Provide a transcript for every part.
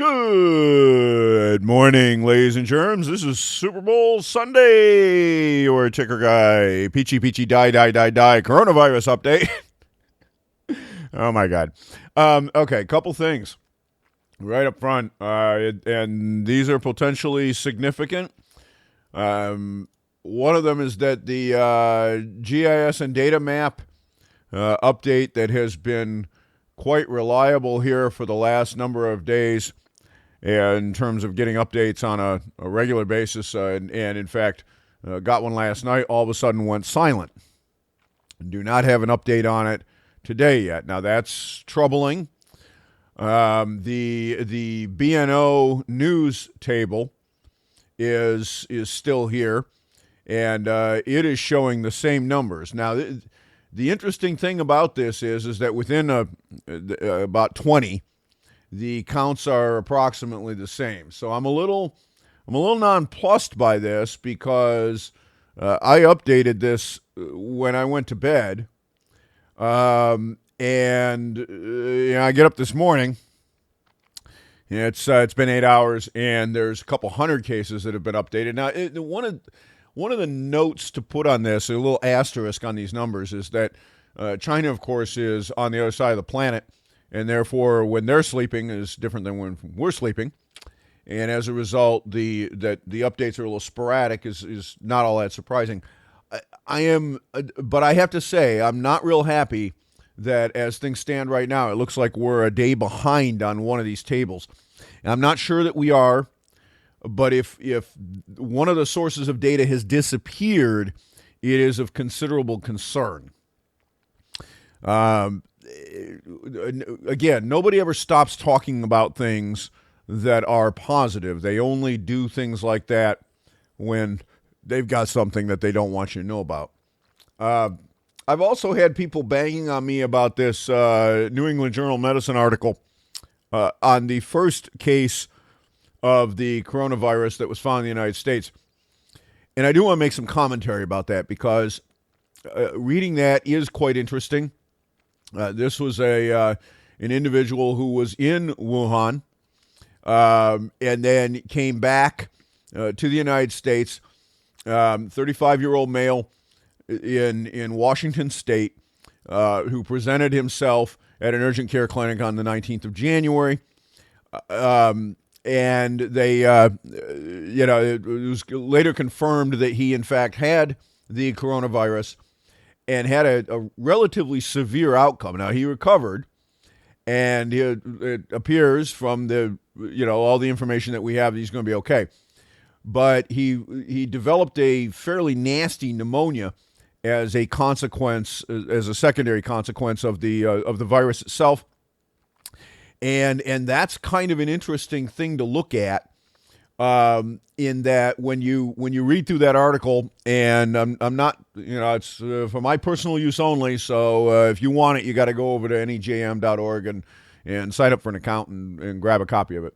Good morning, ladies and germs. This is Super Bowl Sunday. Your ticker guy, Peachy die, coronavirus update. Oh, my God. Okay, couple things right up front, and these are potentially significant. One of them is that the GIS and data map update that has been quite reliable here for the last number of days in terms of getting updates on a regular basis, and in fact, got one last night, all of a sudden went silent. Do not have an update on it today yet. Now, that's troubling. The BNO news table is still here, and it is showing the same numbers. Now, the interesting thing about this is that within about 20, the counts are approximately the same. So I'm a little nonplussed by this because I updated this when I went to bed, and I get up this morning. It's been 8 hours, and there's a couple hundred cases that have been updated. Now, one of the notes to put on this, a little asterisk on these numbers, is that China, of course, is on the other side of the planet, and therefore when they're sleeping is different than when we're sleeping. And as a result, the updates are a little sporadic is not all that surprising. But I have to say, I'm not real happy that as things stand right now, it looks like we're a day behind on one of these tables. And I'm not sure that we are, but if one of the sources of data has disappeared, it is of considerable concern. Again, nobody ever stops talking about things that are positive. They only do things like that when they've got something that they don't want you to know about. I've also had people banging on me about this New England Journal of Medicine article on the first case of the coronavirus that was found in the United States. And I do want to make some commentary about that because reading that is quite interesting. This was an individual who was in Wuhan and then came back to the United States, 35-year-old male in Washington State, who presented himself at an urgent care clinic on the 19th of January. And they, it was later confirmed that he, in fact, had the coronavirus and had a relatively severe outcome. Now, he recovered, and it appears from all the information that we have that he's going to be okay. But he developed a fairly nasty pneumonia as a consequence, as a secondary consequence of the virus itself. And that's kind of an interesting thing to look at, in that when you read through that article, and I'm not, it's for my personal use only. So if you want it, you got to go over to nejm.org and sign up for an account and grab a copy of it.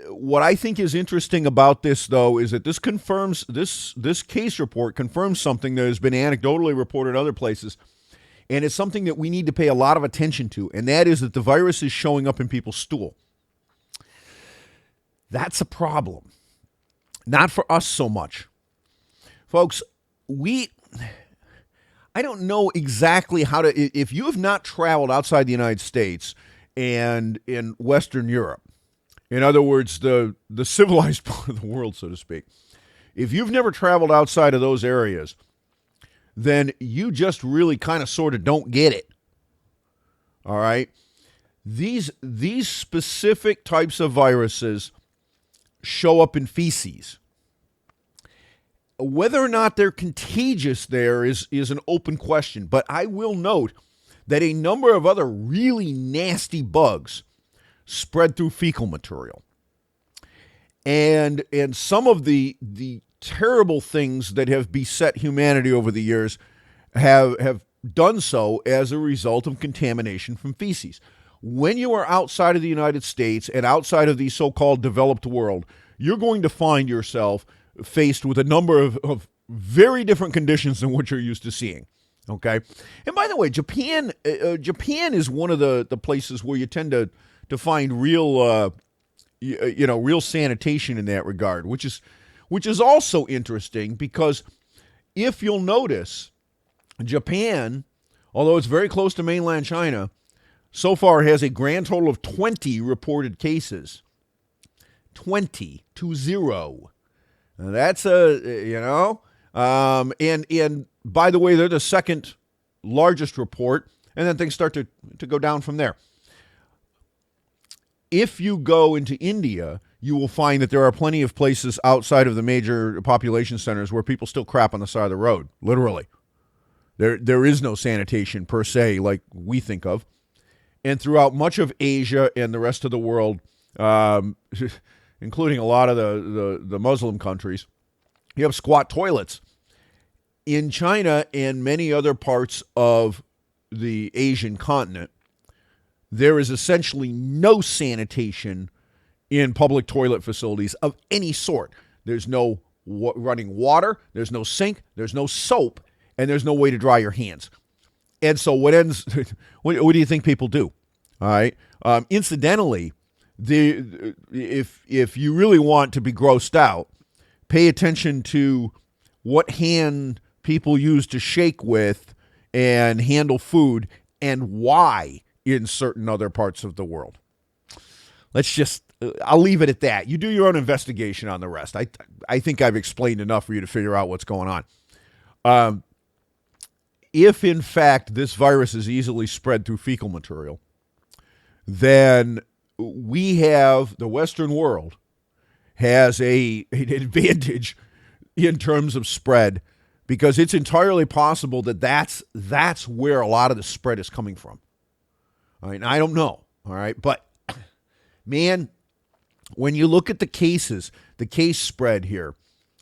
What I think is interesting about this, though, is that this confirms this case report confirms something that has been anecdotally reported other places. And it's something that we need to pay a lot of attention to, and that is that the virus is showing up in people's stool. That's a problem. Not for us so much. Folks, I don't know exactly how to, if you have not traveled outside the United States and in Western Europe, in other words, the civilized part of the world, so to speak, if you've never traveled outside of those areas, then you just really kind of sort of don't get it. All right? These specific types of viruses show up in feces. Whether or not they're contagious there is an open question, but I will note that a number of other really nasty bugs spread through fecal material. And some of the terrible things that have beset humanity over the years have done so as a result of contamination from feces. When you are outside of the United States and outside of the so-called developed world, you're going to find yourself faced with a number of very different conditions than what you're used to seeing. Okay? And by the way, Japan is one of the places where you tend to to find real, real sanitation in that regard, which is also interesting because if you'll notice, Japan, although it's very close to mainland China, so far has a grand total of 20 reported cases. 20 to 0. Now that's and by the way, they're the second largest report, and then things start to go down from there. If you go into India, you will find that there are plenty of places outside of the major population centers where people still crap on the side of the road, literally. There is no sanitation per se like we think of. And throughout much of Asia and the rest of the world, including a lot of the Muslim countries, you have squat toilets. In China and many other parts of the Asian continent, there is essentially no sanitation in public toilet facilities of any sort. There's no running water, there's no sink, there's no soap, and there's no way to dry your hands. And so what do you think people do? All right. Incidentally, if you really want to be grossed out, pay attention to what hand people use to shake with and handle food and why in certain other parts of the world. I'll leave it at that. You do your own investigation on the rest. I think I've explained enough for you to figure out what's going on. If, in fact, this virus is easily spread through fecal material, then the Western world has an advantage in terms of spread because it's entirely possible that that's where a lot of the spread is coming from. All right, I don't know, all right? But, man, when you look at the case spread here,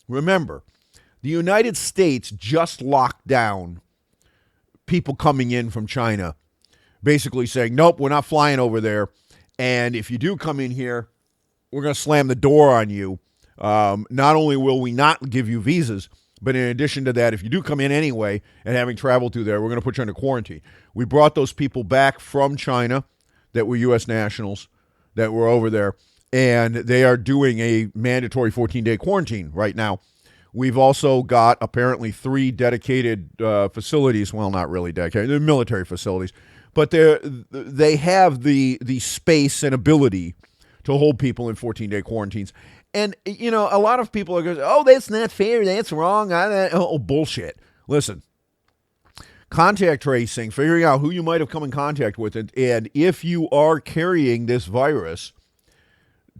remember, the United States just locked down people coming in from China, basically saying, nope, we're not flying over there. And if you do come in here, we're going to slam the door on you. Not only will we not give you visas, but in addition to that, if you do come in anyway and having traveled through there, we're going to put you under quarantine. We brought those people back from China that were U.S. nationals that were over there, and they are doing a mandatory 14-day quarantine right now. We've also got apparently 3 dedicated facilities. Well, not really dedicated. They're military facilities. But they have the space and ability to hold people in 14-day quarantines. And, a lot of people are going, oh, that's not fair. That's wrong. Bullshit. Listen, contact tracing, figuring out who you might have come in contact with, and if you are carrying this virus,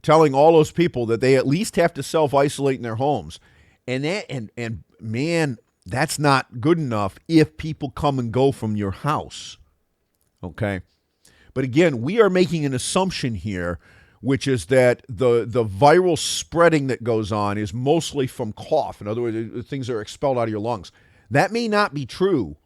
telling all those people that they at least have to self-isolate in their homes. And man, that's not good enough if people come and go from your house. Okay? But again, we are making an assumption here, which is that the viral spreading that goes on is mostly from cough. In other words, things are expelled out of your lungs. That may not be true.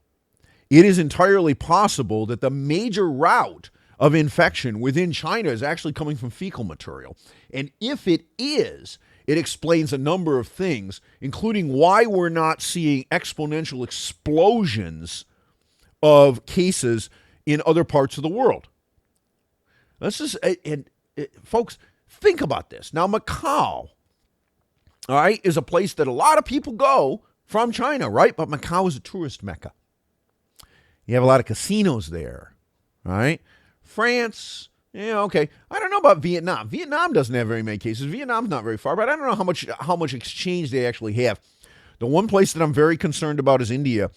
It is entirely possible that the major route of infection within China is actually coming from fecal material. And if it is, it explains a number of things, including why we're not seeing exponential explosions of cases in other parts of the world. Folks, think about this. Now, Macau, all right, is a place that a lot of people go from China, right? But Macau is a tourist mecca. You have a lot of casinos there, all right? France, yeah, okay. I don't know about Vietnam. Vietnam doesn't have very many cases. Vietnam's not very far, but I don't know how much exchange they actually have. The one place that I'm very concerned about is India,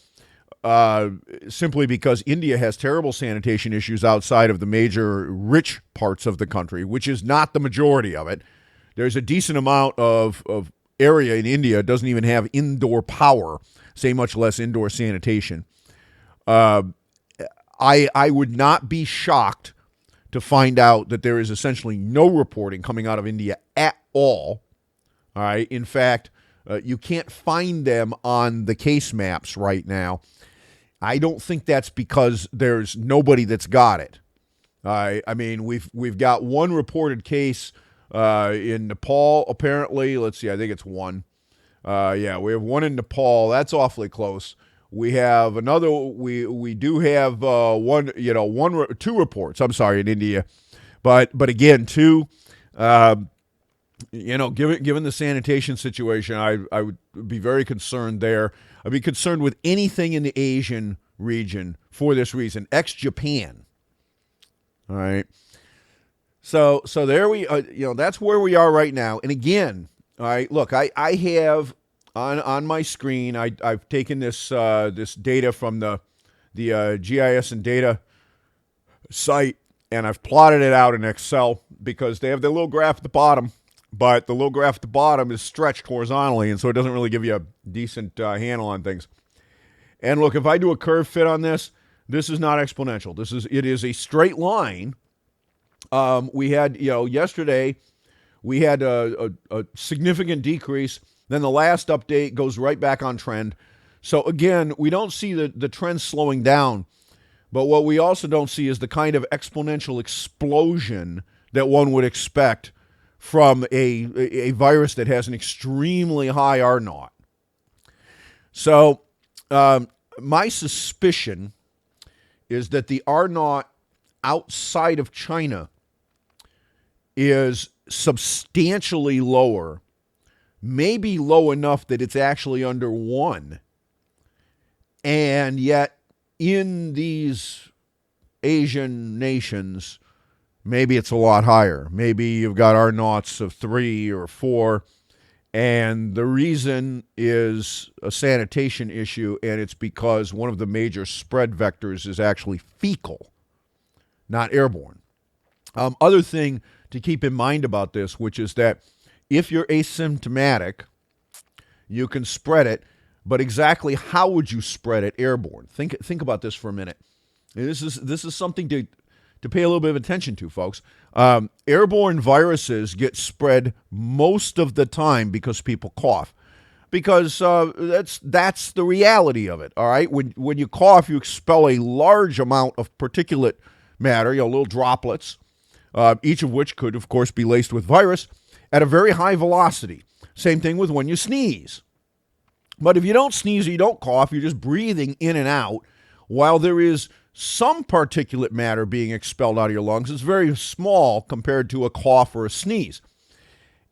simply because India has terrible sanitation issues outside of the major rich parts of the country, which is not the majority of it. There's a decent amount of area in India that doesn't even have indoor power, say much less indoor sanitation. I would not be shocked to find out that there is essentially no reporting coming out of India at all. All right. In fact, you can't find them on the case maps right now. I don't think that's because there's nobody that's got it. I mean, we've got one reported case in Nepal, apparently. Let's see, I think it's one. Yeah, we have one in Nepal. That's awfully close. We have another. We do have two reports. I'm sorry, in India, But again, too, given the sanitation situation, I would be very concerned there. I'd be concerned with anything in the Asian region for this reason, ex-Japan. All right. So there we, that's where we are right now. And again, all right, look, I have on my screen, I've taken this data from the GIS and data site, and I've plotted it out in Excel because they have the little graph at the bottom, but the little graph at the bottom is stretched horizontally, and so it doesn't really give you a decent handle on things. And look, if I do a curve fit on this, this is not exponential. It is a straight line. We had, yesterday, we had a significant decrease. Then the last update goes right back on trend. So again, we don't see the trend slowing down. But what we also don't see is the kind of exponential explosion that one would expect from a virus that has an extremely high R naught. So my suspicion is that the R naught outside of China is substantially lower, maybe low enough that it's actually under 1. And yet, in these Asian nations, maybe it's a lot higher. Maybe you've got R naughts of 3 or 4, and the reason is a sanitation issue, and it's because one of the major spread vectors is actually fecal, not airborne. Other thing to keep in mind about this, which is that if you're asymptomatic, you can spread it, but exactly how would you spread it airborne? Think about this for a minute. This is something to pay a little bit of attention to, folks. Airborne viruses get spread most of the time because people cough, because that's the reality of it. All right, when you cough, you expel a large amount of particulate matter, little droplets, each of which could, of course, be laced with virus at a very high velocity. Same thing with when you sneeze. But if you don't sneeze or you don't cough, you're just breathing in and out. While there is some particulate matter being expelled out of your lungs, it's very small compared to a cough or a sneeze.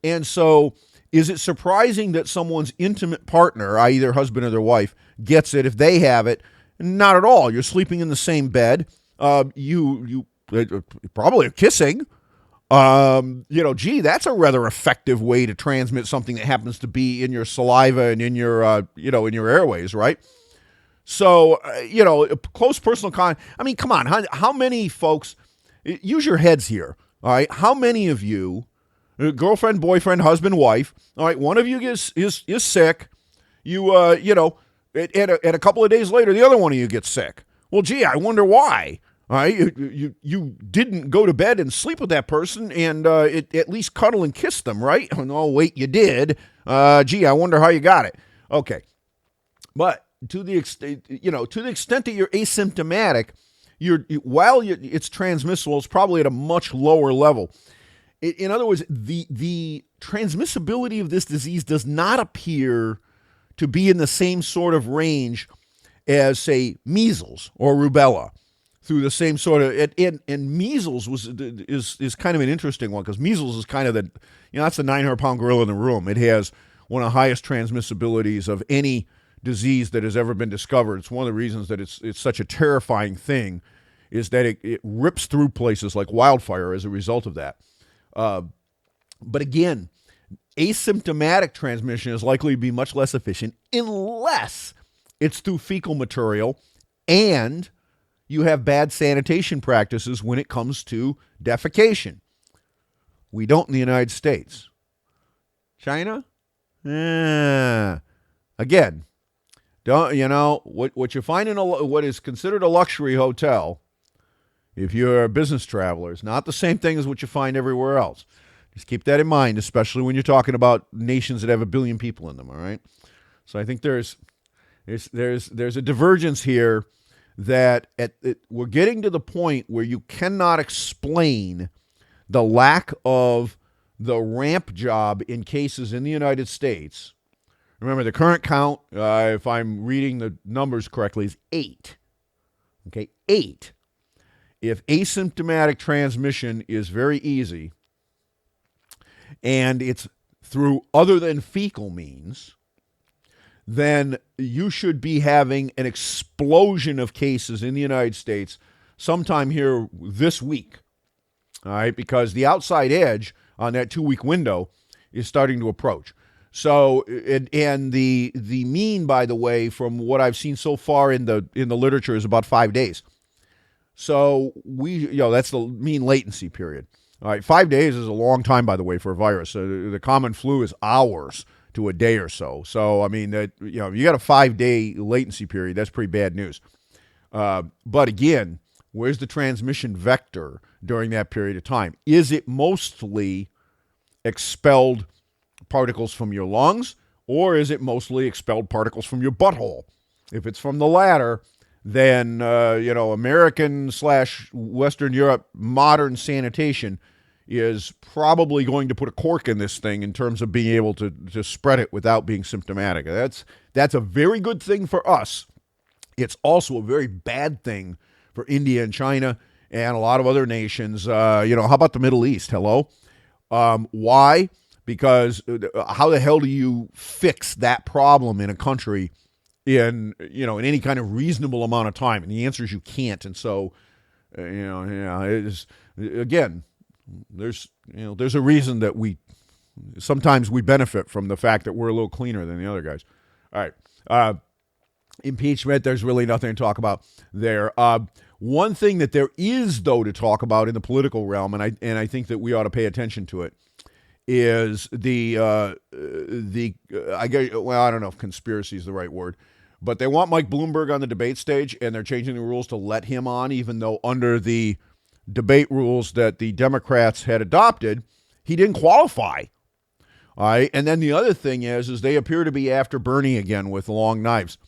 And so, is it surprising that someone's intimate partner, i.e. their husband or their wife, gets it if they have it? Not at all. You're sleeping in the same bed. You probably are kissing. That's a rather effective way to transmit something that happens to be in your saliva and in your, in your airways, right? So, close personal contact. I mean, come on. How many folks, use your heads here, all right? How many of you, girlfriend, boyfriend, husband, wife, all right, one of you is sick, and a couple of days later, the other one of you gets sick. Well, gee, I wonder why. All right, you didn't go to bed and sleep with that person and at least cuddle and kiss them, right? Oh, wait, you did. Gee, I wonder how you got it. Okay, but to the extent that you're asymptomatic, while it's transmissible, it's probably at a much lower level. In other words, the transmissibility of this disease does not appear to be in the same sort of range as, say, measles or rubella. Through the same sort of, and measles is kind of an interesting one, because measles is kind of that's the 900-pound gorilla in the room. It has one of the highest transmissibilities of any disease that has ever been discovered. It's one of the reasons that it's such a terrifying thing, is that it rips through places like wildfire as a result of that. But again, asymptomatic transmission is likely to be much less efficient unless it's through fecal material and you have bad sanitation practices when it comes to defecation. We don't in the United States. China? Again, what you find in what is considered a luxury hotel, if you're a business traveler, is not the same thing as what you find everywhere else. Just keep that in mind, especially when you're talking about nations that have 1 billion people in them, all right? So I think there's a divergence here that we're getting to the point where you cannot explain the lack of the ramp job in cases in the United States. Remember, the current count, if I'm reading the numbers correctly, is 8. Okay, 8. if asymptomatic transmission is very easy and it's through other than fecal means, then you should be having an explosion of cases in the United States sometime here this week. All right, because the outside edge on that 2-week window is starting to approach. So, and the mean, by the way, from what I've seen so far in the literature, is about 5 days. So that's the mean latency period. All right, 5 days is a long time, by the way, for a virus. The common flu is hours to a day or so. So, I mean, that you got a 5-day latency period. That's pretty bad news. But again, where's the transmission vector during that period of time? Is it mostly expelled particles from your lungs, or is it mostly expelled particles from your butthole? If it's from the latter, then American/Western Europe modern sanitation is probably going to put a cork in this thing in terms of being able to spread it without being symptomatic. That's a very good thing for us. It's also a very bad thing for India and China and a lot of other nations. How about the Middle East? Hello? Why? Because how the hell do you fix that problem in a country in any kind of reasonable amount of time? And the answer is you can't. And so, there's a reason that sometimes we benefit from the fact that we're a little cleaner than the other guys. All right. Impeachment, there's really nothing to talk about there. One thing that there is, though, to talk about in the political realm, and I think that we ought to pay attention to it, is I don't know if conspiracy is the right word, but they want Mike Bloomberg on the debate stage, and they're changing the rules to let him on, even though under the debate rules that the Democrats had adopted, he didn't qualify. All right, and then the other thing is they appear to be after Bernie again with long knives.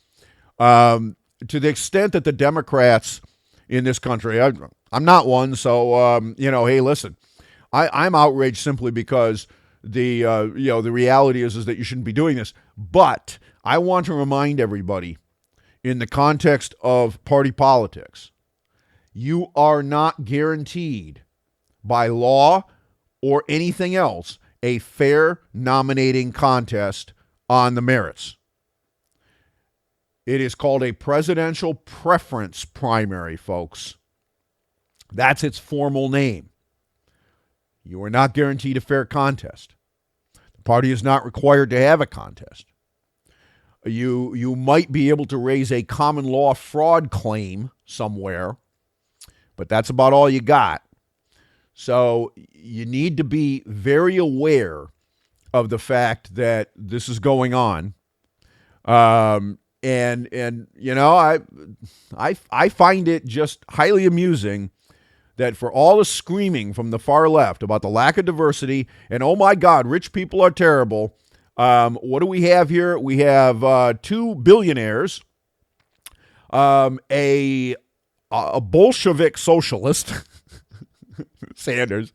To the extent that the Democrats in this country, I'm not one, so hey, listen. I'm outraged simply because the reality is that you shouldn't be doing this. But I want to remind everybody, in the context of party politics, you are not guaranteed by law or anything else a fair nominating contest on the merits. It is called a presidential preference primary, folks. That's its formal name. You are not guaranteed a fair contest. The party is not required to have a contest. You might be able to raise a common law fraud claim somewhere, but that's about all you got. So you need to be very aware of the fact that this is going on. I find it just highly amusing that for all the screaming from the far left about the lack of diversity and, oh my God, rich people are terrible, what do we have here? We have 2 billionaires, a Bolshevik socialist, Sanders,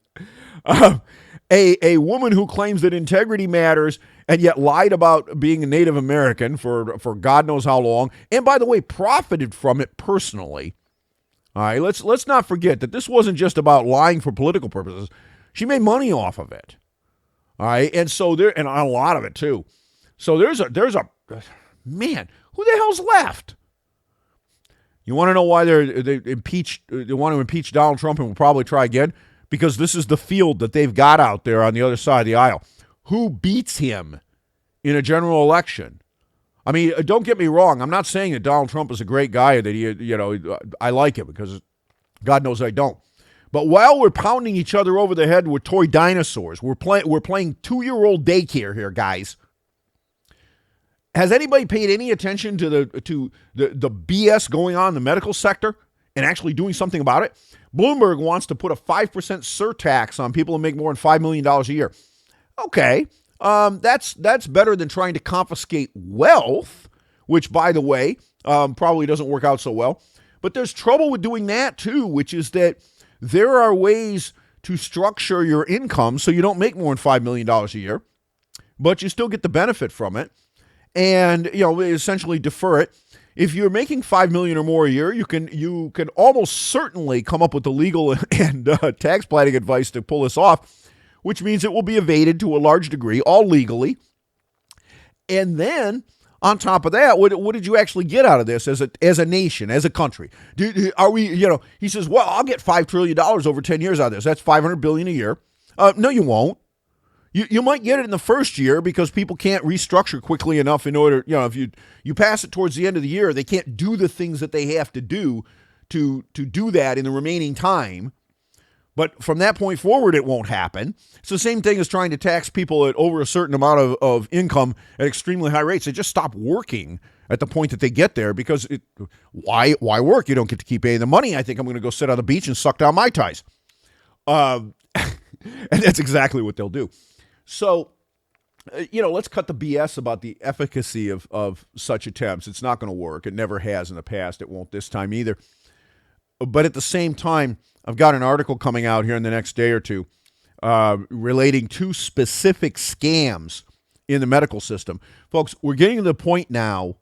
a woman who claims that integrity matters and yet lied about being a Native American for God knows how long, and by the way, profited from it personally. All right, let's not forget that this wasn't just about lying for political purposes. She made money off of it. All right, and so and a lot of it too. So there's a man, who the hell's left? You want to know why they want to impeach Donald Trump and will probably try again? Because this is the field that they've got out there on the other side of the aisle. Who beats him in a general election? I mean, don't get me wrong. I'm not saying that Donald Trump is a great guy, that I like him, because God knows I don't. But while we're pounding each other over the head with toy dinosaurs, we're playing 2-year-old daycare here, guys. Has anybody paid any attention to the BS going on in the medical sector and actually doing something about it? Bloomberg wants to put a 5% surtax on people who make more than $5 million a year. Okay. That's better than trying to confiscate wealth, which, by the way, probably doesn't work out so well. But there's trouble with doing that too, which is that there are ways to structure your income so you don't make more than $5 million a year, but you still get the benefit from it, and essentially defer it. if you're making $5 million or more a year, you can almost certainly come up with the legal and tax planning advice to pull this off, which means it will be evaded to a large degree, all legally. And then on top of that, what did you actually get out of this as a nation, as a country? Are we, he says, well, I'll get $5 trillion over 10 years out of this. That's $500 billion a year. No, you won't. You might get it in the first year because people can't restructure quickly enough in order, if you pass it towards the end of the year, they can't do the things that they have to do to do that in the remaining time. But from that point forward, it won't happen. It's the same thing as trying to tax people at over a certain amount of income at extremely high rates. They just stop working at the point that they get there because why work? You don't get to keep paying the money. I think I'm going to go sit on the beach and suck down Mai Tais. And that's exactly what they'll do. So, let's cut the BS about the efficacy of such attempts. It's not going to work. It never has in the past. It won't this time either. But at the same time, I've got an article coming out here in the next day or two relating to specific scams in the medical system. Folks, we're getting to the point now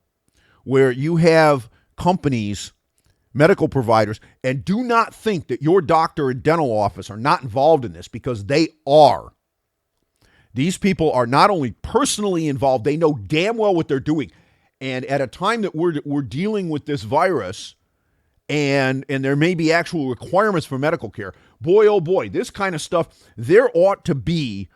where you have companies, medical providers, and do not think that your doctor and dental office are not involved in this, because they are. These people are not only personally involved, they know damn well what they're doing. And at a time that we're dealing with this virus, and there may be actual requirements for medical care, boy, oh boy, this kind of stuff, there ought to be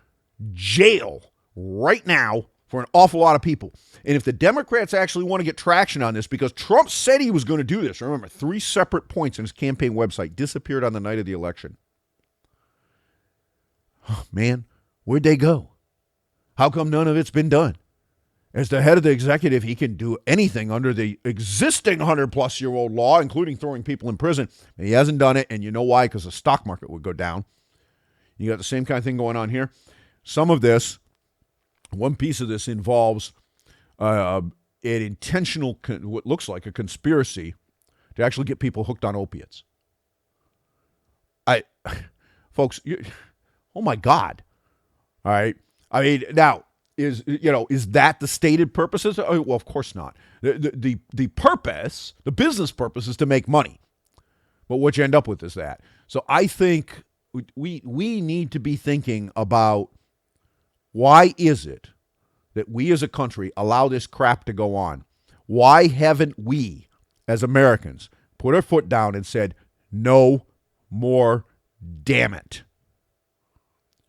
jail right now for an awful lot of people. And if the Democrats actually want to get traction on this, because Trump said he was going to do this, remember, 3 separate points in his campaign website disappeared on the night of the election. Oh, man. Where'd they go? How come none of it's been done? As the head of the executive, he can do anything under the existing 100-plus-year-old law, including throwing people in prison. And he hasn't done it, and you know why? Because the stock market would go down. You got the same kind of thing going on here. Some of this, one piece of this involves an intentional, what looks like a conspiracy to actually get people hooked on opiates. Folks, oh my God. All right. I mean, now, is that the stated purposes? Oh, well, of course not. The purpose, the business purpose, is to make money. But what you end up with is that. So I think we need to be thinking about, why is it that we as a country allow this crap to go on? Why haven't we, as Americans, put our foot down and said, no more, damn it?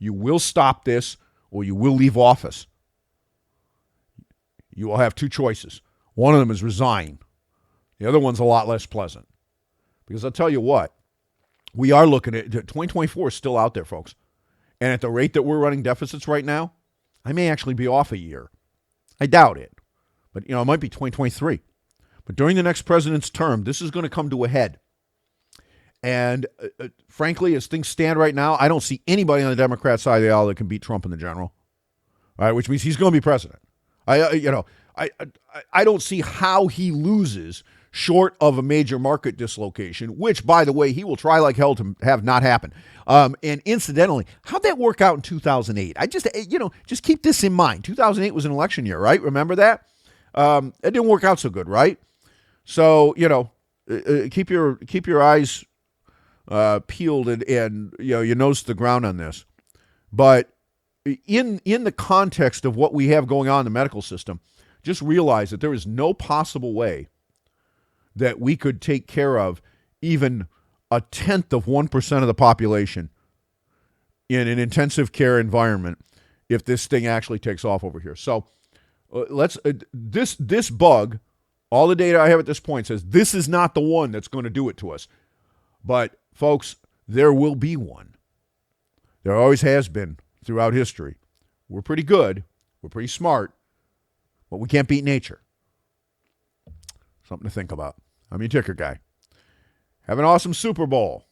You will stop this, or you will leave office. You will have 2 choices. One of them is resign. The other one's a lot less pleasant. Because I'll tell you what, we are looking at 2024 is still out there, folks. And at the rate that we're running deficits right now, I may actually be off a year. I doubt it. But, it might be 2023. But during the next president's term, this is going to come to a head. And frankly, as things stand right now, I don't see anybody on the Democrat side of the aisle that can beat Trump in the general. All right, which means he's going to be president. I don't see how he loses short of a major market dislocation, which, by the way, he will try like hell to have not happen. And incidentally, how'd that work out in 2008? I just keep this in mind. 2008 was an election year, right? Remember that? It didn't work out so good, right? So, keep your eyes peeled and your nose to the ground on this. But in the context of what we have going on in the medical system, just realize that there is no possible way that we could take care of even 0.1% of the population in an intensive care environment if this thing actually takes off over here. So this bug, all the data I have at this point says this is not the one that's going to do it to us. But folks, there will be one. There always has been throughout history. We're pretty good. We're pretty smart. But we can't beat nature. Something to think about. I'm your ticker guy. Have an awesome Super Bowl.